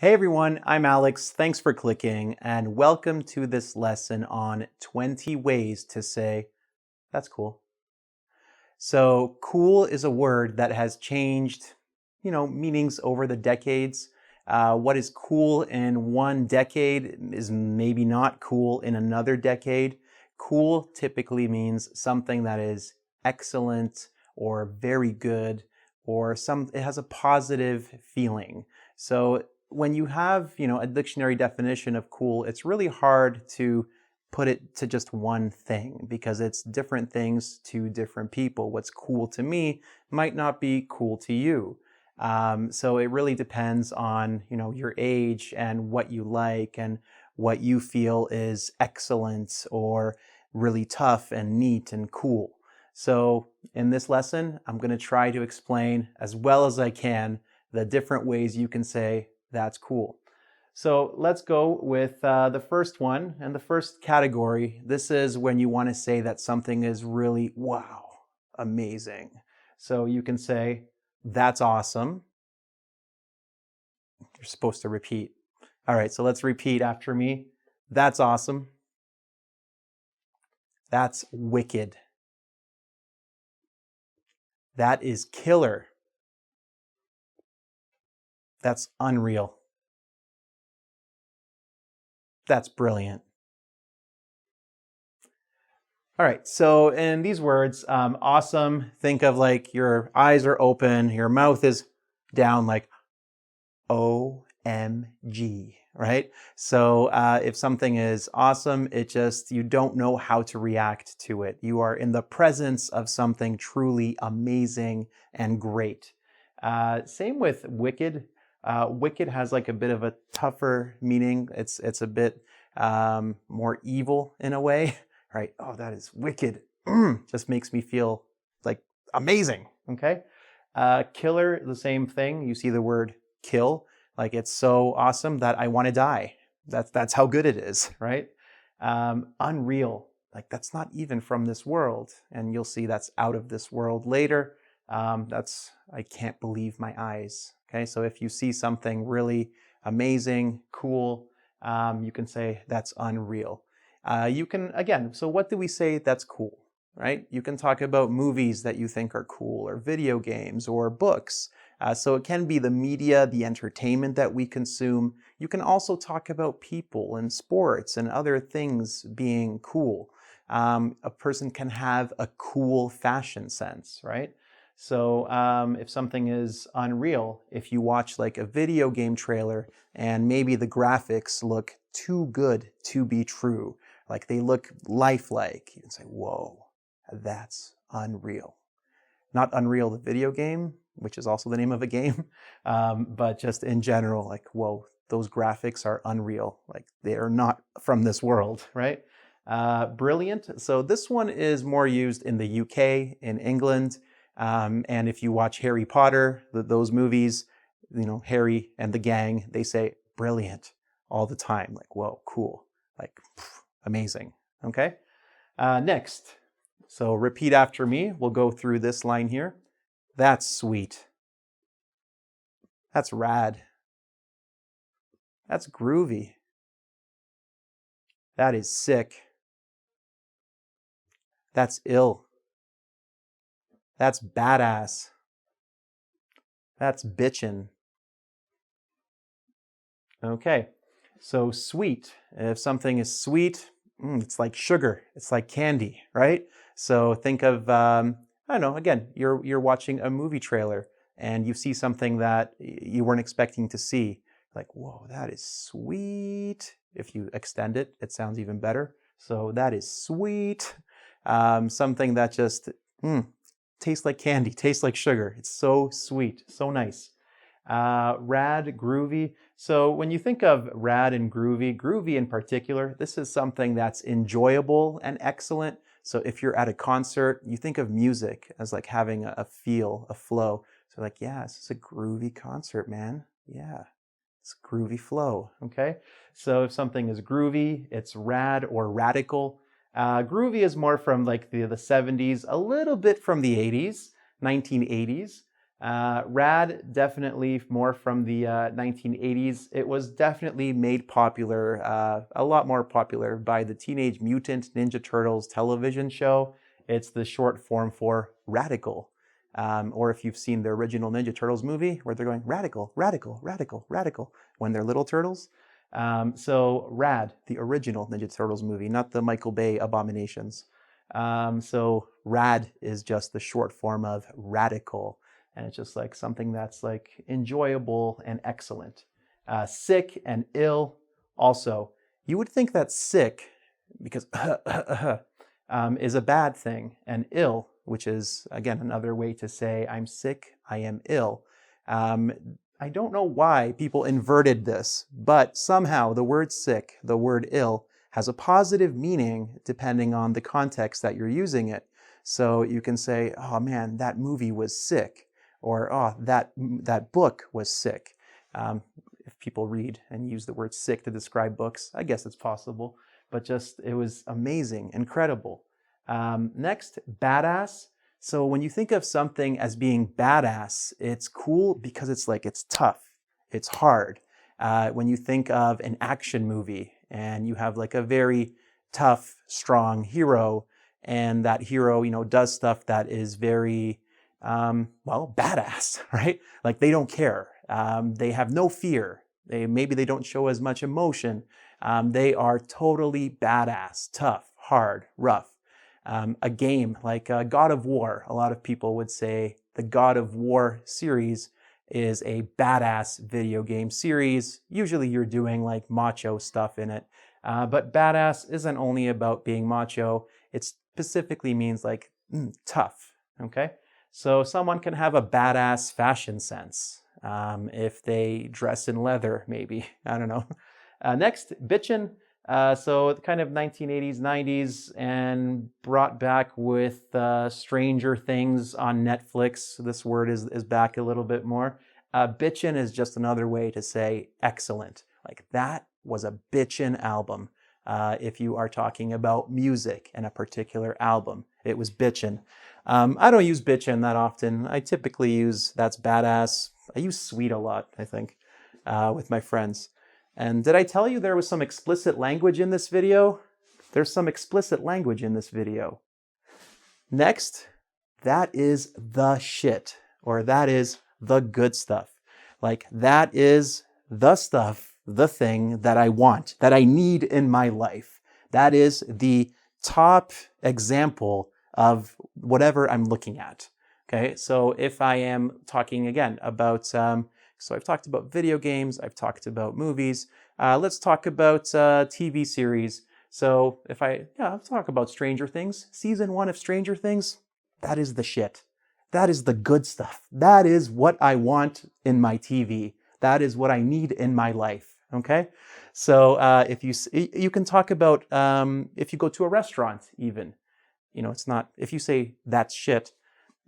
Hey everyone, I'm Alex. Thanks for clicking and welcome to this lesson on 20 ways to say, that's cool. So cool is a word that has changed, meanings over the decades. What is cool in one decade is maybe not cool in another decade. Cool typically means something that is excellent or very good or it has a positive feeling. So when you have, a dictionary definition of cool, it's really hard to put it to just one thing because it's different things to different people. What's cool to me might not be cool to you. So it really depends on, your age and what you like and what you feel is excellent or really tough and neat and cool. So in this lesson, I'm going to try to explain as well as I can the different ways you can say that's cool. So let's go with the first one and the first category. This is when you want to say that something is really, wow, amazing. So you can say, that's awesome. You're supposed to repeat. All right, so let's repeat after me. That's awesome. That's wicked. That is killer. That's unreal. That's brilliant. All right, so in these words, awesome, think of like your eyes are open, your mouth is down like OMG, right? So if something is awesome, you don't know how to react to it. You are in the presence of something truly amazing and great. Same with wicked. Wicked has like a bit of a tougher meaning. It's a bit more evil in a way, right? Oh, that is wicked. Just makes me feel like amazing, okay? Killer, the same thing. You see the word kill, like it's so awesome that I want to die. That's how good it is, right? Unreal, like that's not even from this world, and you'll see that's out of this world later. I can't believe my eyes. Okay, so if you see something really amazing, cool, you can say that's unreal. You can, again, so what do we say that's cool, right? You can talk about movies that you think are cool, or video games, or books. So it can be the media, the entertainment that we consume. You can also talk about people and sports and other things being cool. A person can have a cool fashion sense, right? So if something is unreal, if you watch like a video game trailer and maybe the graphics look too good to be true, like they look lifelike, you can say, whoa, that's unreal. Not Unreal, the video game, which is also the name of a game, but just in general, like, whoa, those graphics are unreal. Like they are not from this world, right? Brilliant. So this one is more used in the UK, in England. And if you watch Harry Potter, those movies, Harry and the gang, they say brilliant all the time. Like, whoa, cool. Like, amazing. Okay. Next. So repeat after me. We'll go through this line here. That's sweet. That's rad. That's groovy. That is sick. That's ill. That's badass. That's bitchin'. Okay, so sweet. If something is sweet, it's like sugar. It's like candy, right? So think of, I don't know, again, you're watching a movie trailer and you see something that you weren't expecting to see. Like, whoa, that is sweet. If you extend it, it sounds even better. So that is sweet. Something that just tastes like candy, tastes like sugar. It's so sweet, so nice. Rad, groovy. So when you think of rad and groovy in particular, this is something that's enjoyable and excellent. So if you're at a concert, you think of music as like having a feel, a flow. So like, yeah, this is a groovy concert, man. Yeah, it's a groovy flow, okay? So if something is groovy, it's rad or radical. Groovy is more from like the 70s, a little bit from the 80s, 1980s. Rad, definitely more from the 1980s. It was definitely made popular, a lot more popular by the Teenage Mutant Ninja Turtles television show. It's the short form for Radical. Or if you've seen the original Ninja Turtles movie where they're going radical, radical, radical, radical when they're little turtles. So Rad, the original Ninja Turtles movie, not the Michael Bay abominations. So Rad is just the short form of radical. And it's just like something that's like enjoyable and excellent. Sick and ill also. You would think that sick, because is a bad thing, and ill, which is, again, another way to say I'm sick, I am ill. I don't know why people inverted this, but somehow the word sick, the word ill, has a positive meaning depending on the context that you're using it. So you can say, oh man, that movie was sick, or oh, that book was sick. If people read and use the word sick to describe books, I guess it's possible, but just it was amazing, incredible. Next, badass. So when you think of something as being badass, it's cool because it's like, it's tough, it's hard. When you think of an action movie and you have like a very tough, strong hero, and that hero, does stuff that is very, well, badass, right? Like they don't care. They have no fear. Maybe they don't show as much emotion. They are totally badass, tough, hard, rough. A game like God of War, a lot of people would say the God of War series is a badass video game series. Usually you're doing like macho stuff in it. But badass isn't only about being macho. It specifically means like tough, okay? So someone can have a badass fashion sense if they dress in leather, maybe. I don't know. Next, bitchin'. So kind of 1980s, 90s, and brought back with Stranger Things on Netflix. This word is back a little bit more. Bitchin' is just another way to say excellent. Like that was a bitchin' album. If you are talking about music and a particular album, it was bitchin'. I don't use bitchin' that often. I typically use that's badass. I use sweet a lot, I think, with my friends. And did I tell you there was some explicit language in this video? There's some explicit language in this video. Next, that is the shit, or that is the good stuff. Like that is the stuff, the thing that I want, that I need in my life. That is the top example of whatever I'm looking at. Okay, so if I am talking again about so I've talked about video games, I've talked about movies. Let's talk about TV series. So I'll talk about Stranger Things. Season 1 of Stranger Things, that is the shit. That is the good stuff. That is what I want in my TV. That is what I need in my life, okay? So if you can talk about, if you go to a restaurant even, it's not, if you say that's shit,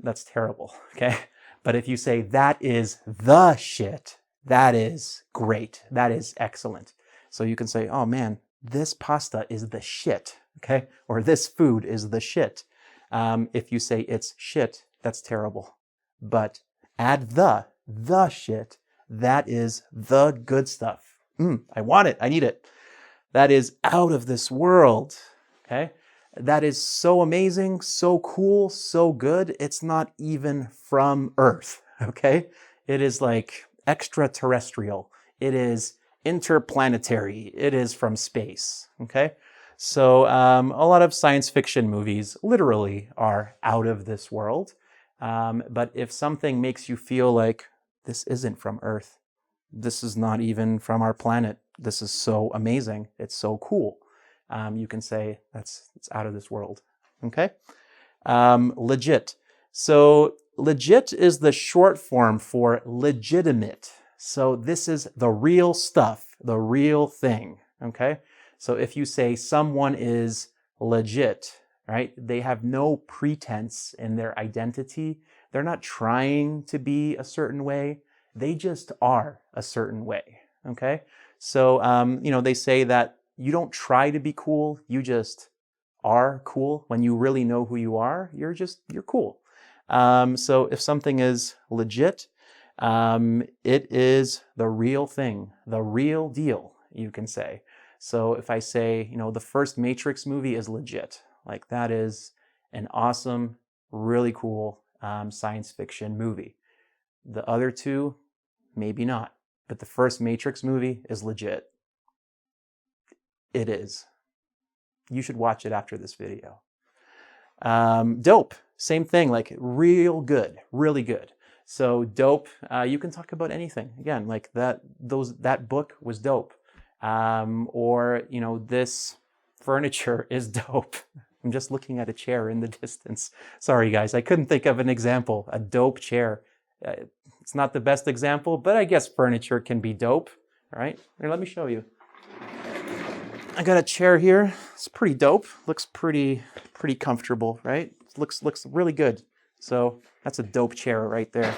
that's terrible, okay? But if you say that is the shit, that is great. That is excellent. So you can say, oh man, this pasta is the shit, okay? Or this food is the shit. If you say it's shit, that's terrible. But add the shit, that is the good stuff. I want it. I need it. That is out of this world, okay? That is so amazing, so cool, so good. It's not even from Earth, okay? It is like extraterrestrial. It is interplanetary. It is from space, okay? So a lot of science fiction movies literally are out of this world. But if something makes you feel like this isn't from Earth, this is not even from our planet, this is so amazing, it's so cool, you can say it's out of this world, okay? Legit. So legit is the short form for legitimate. So this is the real stuff, the real thing, okay? So if you say someone is legit, right? They have no pretense in their identity. They're not trying to be a certain way. They just are a certain way, okay? So, they say that you don't try to be cool, you just are cool. When you really know who you are, you're cool. So if something is legit, it is the real thing, the real deal, you can say. So if I say, you know, the first Matrix movie is legit, like that is an awesome, really cool science fiction movie. The other two, maybe not, but the first Matrix movie is legit. It is. You should watch it after this video. Dope, same thing, like real good, really good. So dope, you can talk about anything. Again, like that book was dope. Or, you know, this furniture is dope. I'm just looking at a chair in the distance. Sorry, guys, I couldn't think of an example. A dope chair. It's not the best example, but I guess furniture can be dope. All right, here, let me show you. I got a chair here. It's pretty dope. Looks pretty comfortable, right? Looks really good. So that's a dope chair right there.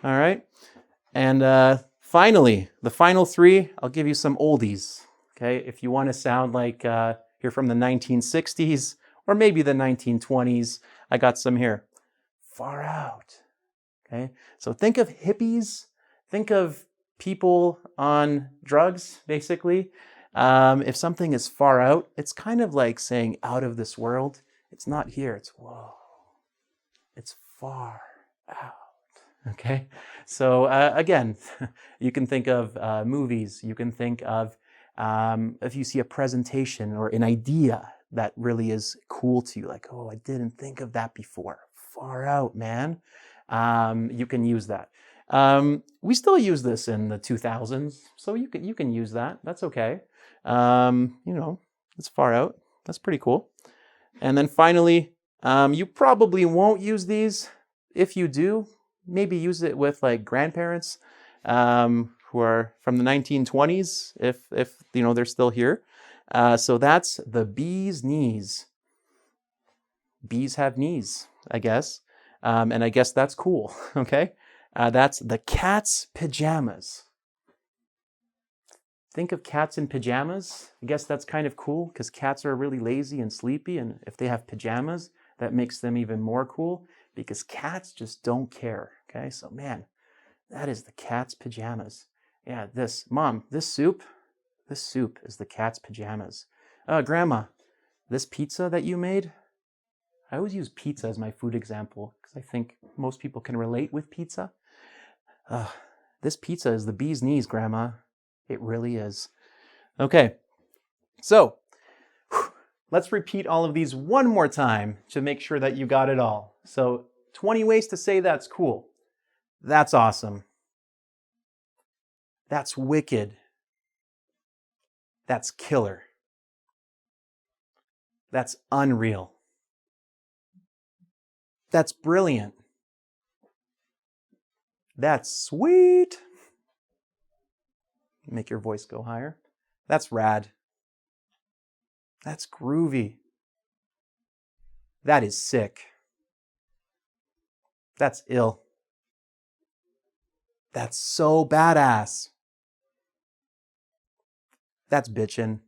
All right, and finally, the final three. I'll give you some oldies. Okay, if you want to sound like you're from the 1960s or maybe the 1920s, I got some here. Far out. Okay, so think of hippies. Think of people on drugs, basically. If something is far out, it's kind of like saying out of this world. It's not here, it's whoa. It's far out. Okay, so again, you can think of movies. You can think of if you see a presentation or an idea that really is cool to you, like, oh, I didn't think of that before. Far out, man. You can use that. We still use this in the 2000s, so you can use that. That's okay. You know, it's far out. That's pretty cool. And then finally, you probably won't use these. If you do, maybe use it with like grandparents who are from the 1920s, if you know they're still here. So that's the bee's knees. Bees have knees, I guess. And I guess that's cool, okay? That's the cat's pajamas. Think of cats in pajamas. I guess that's kind of cool because cats are really lazy and sleepy, and if they have pajamas, that makes them even more cool because cats just don't care, okay? So man, that is the cat's pajamas. Yeah, Mom, this soup is the cat's pajamas. Grandma, this pizza that you made, I always use pizza as my food example because I think most people can relate with pizza. This pizza is the bee's knees, Grandma. It really is. Okay, so let's repeat all of these one more time to make sure that you got it all. So 20 ways to say that's cool. That's awesome. That's wicked. That's killer. That's unreal. That's brilliant. That's sweet. Make your voice go higher. That's rad. That's groovy. That is sick. That's ill. That's so badass. That's bitchin'.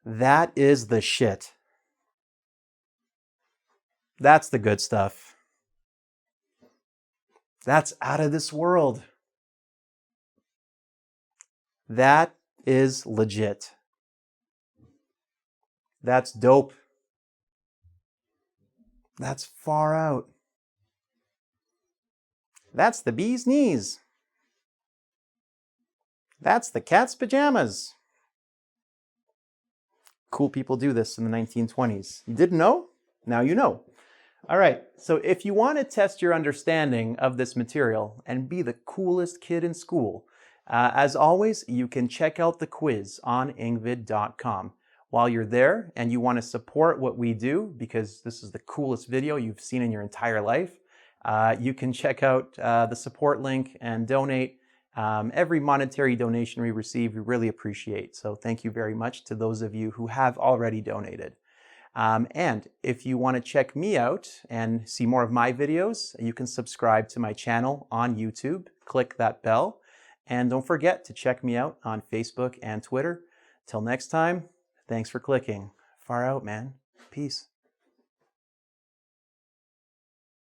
That is the shit. That's the good stuff. That's out of this world. That is legit. That's dope. That's far out. That's the bee's knees. That's the cat's pajamas. Cool people do this in the 1920s. You didn't know? Now you know. All right, so if you want to test your understanding of this material and be the coolest kid in school, as always, you can check out the quiz on engvid.com. While you're there and you want to support what we do, because this is the coolest video you've seen in your entire life, you can check out the support link and donate. Every monetary donation we receive, we really appreciate. So thank you very much to those of you who have already donated. And if you want to check me out and see more of my videos, you can subscribe to my channel on YouTube. Click that bell. And don't forget to check me out on Facebook and Twitter. Till next time, thanks for clicking. Far out, man. Peace.